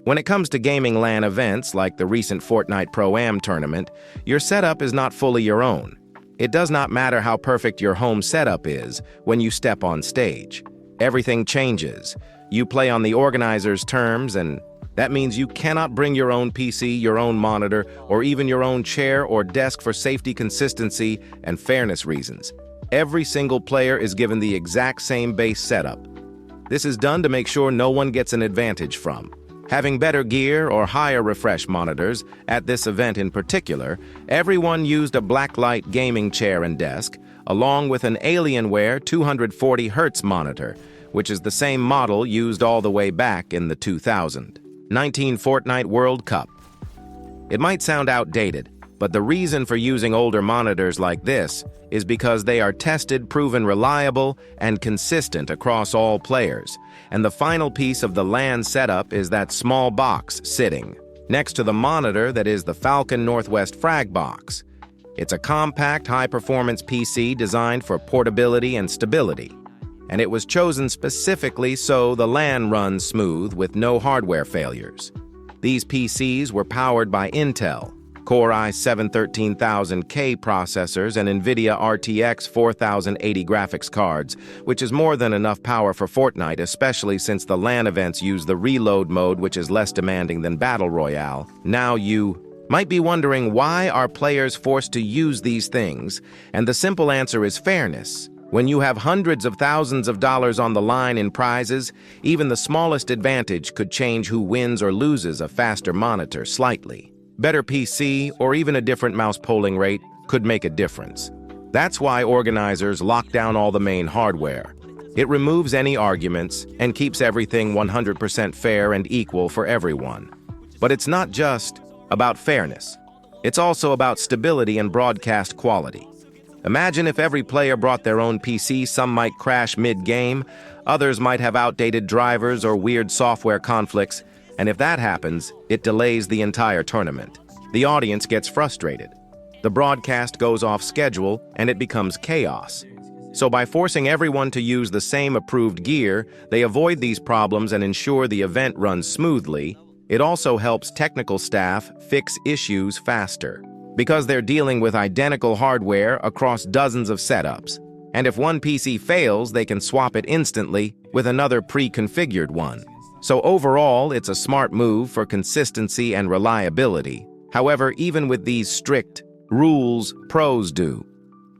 When it comes to gaming LAN events like the recent Fortnite Pro-Am tournament, your setup is not fully your own. It does not matter how perfect your home setup is when you step on stage. Everything changes. You play on the organizer's terms, and that means you cannot bring your own PC, your own monitor, or even your own chair or desk for safety, consistency, and fairness reasons. Every single player is given the exact same base setup. This is done to make sure no one gets an advantage from. Having better gear or higher refresh monitors, at this event in particular, everyone used a blacklight gaming chair and desk, along with an Alienware 240 Hz monitor, which is the same model used all the way back in the 2019 Fortnite World Cup. It might sound outdated, but the reason for using older monitors like this is because they are tested, proven reliable, and consistent across all players. And the final piece of the LAN setup is that small box sitting next to the monitor that is the Falcon Northwest Frag Box. It's a compact, high-performance PC designed for portability and stability. And it was chosen specifically so the LAN runs smooth with no hardware failures. These PCs were powered by Intel Core i7-13000K processors and NVIDIA RTX 4080 graphics cards, which is more than enough power for Fortnite, especially since the LAN events use the reload mode, which is less demanding than Battle Royale. Now you might be wondering, why are players forced to use these things? And the simple answer is fairness. When you have hundreds of thousands of dollars on the line in prizes, even the smallest advantage could change who wins or loses. A faster monitor slightly, better PC, or even a different mouse polling rate could make a difference. That's why organizers lock down all the main hardware. It removes any arguments and keeps everything 100% fair and equal for everyone. But it's not just about fairness. It's also about stability and broadcast quality. Imagine if every player brought their own PC. Some might crash mid-game, others might have outdated drivers or weird software conflicts, and if that happens, it delays the entire tournament. The audience gets frustrated. The broadcast goes off schedule, and it becomes chaos. So by forcing everyone to use the same approved gear, they avoid these problems and ensure the event runs smoothly. It also helps technical staff fix issues faster, because they're dealing with identical hardware across dozens of setups. And if one PC fails, they can swap it instantly with another pre-configured one. So overall, it's a smart move for consistency and reliability. However, even with these strict rules, pros do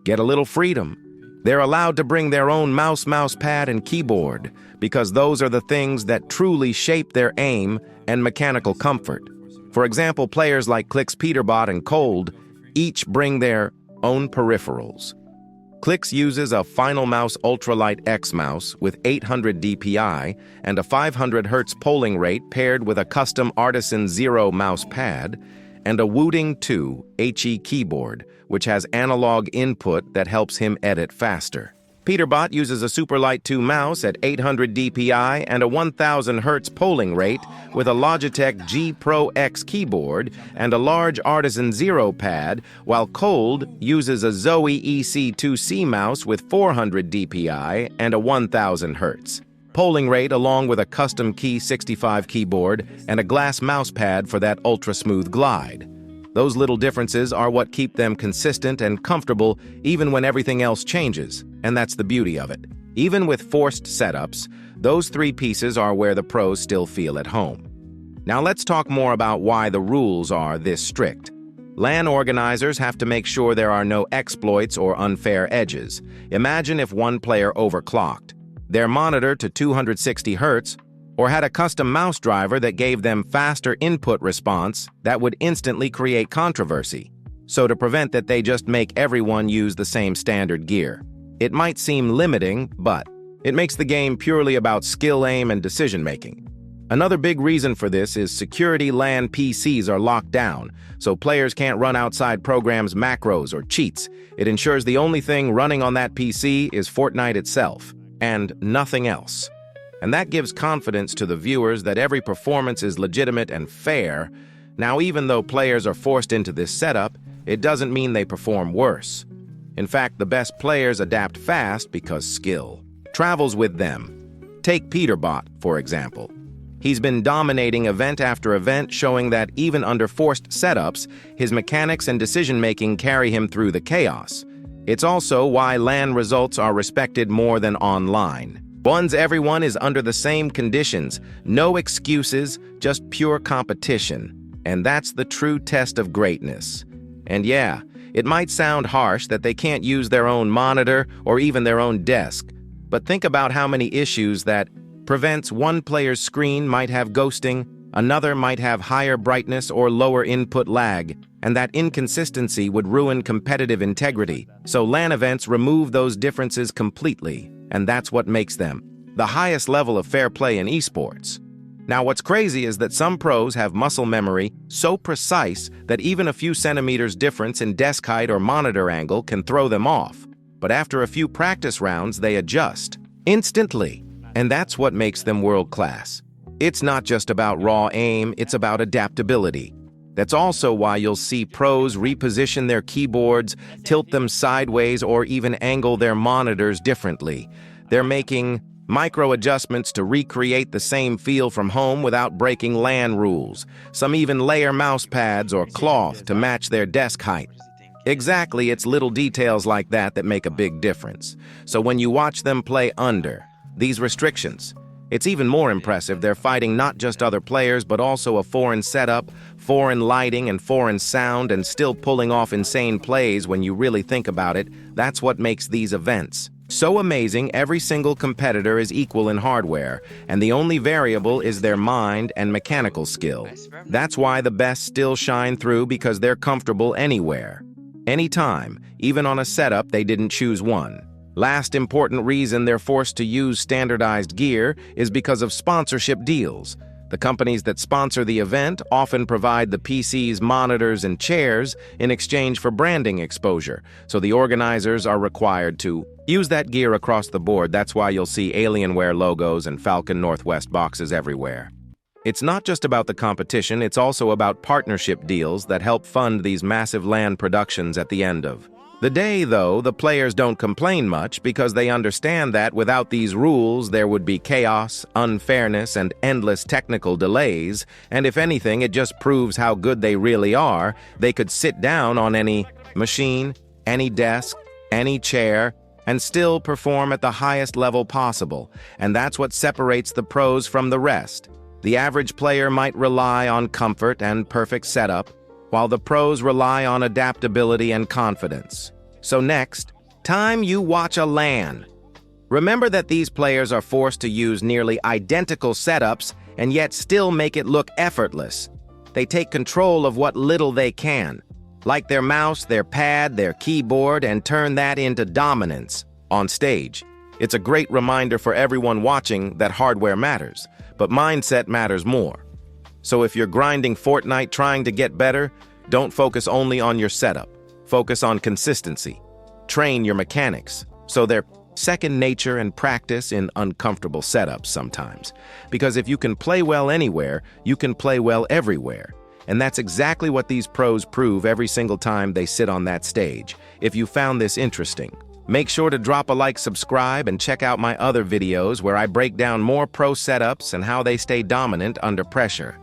get a little freedom. They're allowed to bring their own mouse pad, and keyboard, because those are the things that truly shape their aim and mechanical comfort. For example, players like Quitxn, peterbot, and Cold each bring their own peripherals. Quitxn uses a Final Mouse Ultralight X mouse with 800 DPI and a 500 Hz polling rate paired with a custom Artisan Zero mouse pad and a Wooting 2 HE keyboard, which has analog input that helps him edit faster. Peterbot uses a Superlight 2 mouse at 800 DPI and a 1000 Hz polling rate with a Logitech G Pro X keyboard and a large Artisan Zero pad, while Cold uses a Zoe EC2C mouse with 400 DPI and a 1000 Hz polling rate, along with a custom Key 65 keyboard and a glass mouse pad for that ultra-smooth glide. Those little differences are what keep them consistent and comfortable even when everything else changes, and that's the beauty of it. Even with forced setups, those three pieces are where the pros still feel at home. Now let's talk more about why the rules are this strict. LAN organizers have to make sure there are no exploits or unfair edges. Imagine if one player overclocked their monitor to 260 Hz, or had a custom mouse driver that gave them faster input response. That would instantly create controversy. So to prevent that, they just make everyone use the same standard gear. It might seem limiting, but it makes the game purely about skill, aim, and decision-making. Another big reason for this is security. LAN PCs are locked down, so players can't run outside programs, macros, or cheats. It ensures the only thing running on that PC is Fortnite itself, and nothing else. And that gives confidence to the viewers that every performance is legitimate and fair. Now, even though players are forced into this setup, it doesn't mean they perform worse. In fact, the best players adapt fast because skill travels with them. Take peterbot, for example. He's been dominating event after event, showing that even under forced setups, his mechanics and decision-making carry him through the chaos. It's also why LAN results are respected more than online. Once everyone is under the same conditions, no excuses, just pure competition. And that's the true test of greatness. And yeah, it might sound harsh that they can't use their own monitor or even their own desk, but think about how many issues that prevents one player's screen might have ghosting, another might have higher brightness or lower input lag, and that inconsistency would ruin competitive integrity. So LAN events remove those differences completely, and that's what makes them the highest level of fair play in esports. Now, what's crazy is that some pros have muscle memory so precise that even a few centimeters difference in desk height or monitor angle can throw them off. But after a few practice rounds, they adjust instantly. And that's what makes them world-class. It's not just about raw aim, it's about adaptability. That's also why you'll see pros reposition their keyboards, tilt them sideways, or even angle their monitors differently. They're making micro adjustments to recreate the same feel from home without breaking LAN rules. Some even layer mouse pads or cloth to match their desk height. Exactly, it's little details like that that make a big difference. So when you watch them play under these restrictions, it's even more impressive. They're fighting not just other players, but also a foreign setup, foreign lighting, and foreign sound, and still pulling off insane plays when you really think about it. That's what makes these events so amazing. Every single competitor is equal in hardware, and the only variable is their mind and mechanical skill. That's why the best still shine through, because they're comfortable anywhere, anytime, even on a setup they didn't choose one. Last important reason they're forced to use standardized gear is because of sponsorship deals. The companies that sponsor the event often provide the PCs, monitors, and chairs in exchange for branding exposure, so the organizers are required to use that gear across the board. That's why you'll see Alienware logos and Falcon Northwest boxes everywhere. It's not just about the competition, it's also about partnership deals that help fund these massive LAN productions at the end of the day. Though, the players don't complain much because they understand that without these rules, there would be chaos, unfairness, and endless technical delays, and if anything, it just proves how good they really are. They could sit down on any machine, any desk, any chair, and still perform at the highest level possible, and that's what separates the pros from the rest. The average player might rely on comfort and perfect setup, while the pros rely on adaptability and confidence. So next, time you watch a LAN. Remember that these players are forced to use nearly identical setups and yet still make it look effortless. They take control of what little they can, like their mouse, their pad, their keyboard, and turn that into dominance on stage. It's a great reminder for everyone watching that hardware matters, but mindset matters more. So if you're grinding Fortnite trying to get better, don't focus only on your setup. Focus on consistency. Train your mechanics so they're second nature, and practice in uncomfortable setups sometimes. Because if you can play well anywhere, you can play well everywhere. And that's exactly what these pros prove every single time they sit on that stage. If you found this interesting, make sure to drop a like, subscribe, and check out my other videos where I break down more pro setups and how they stay dominant under pressure.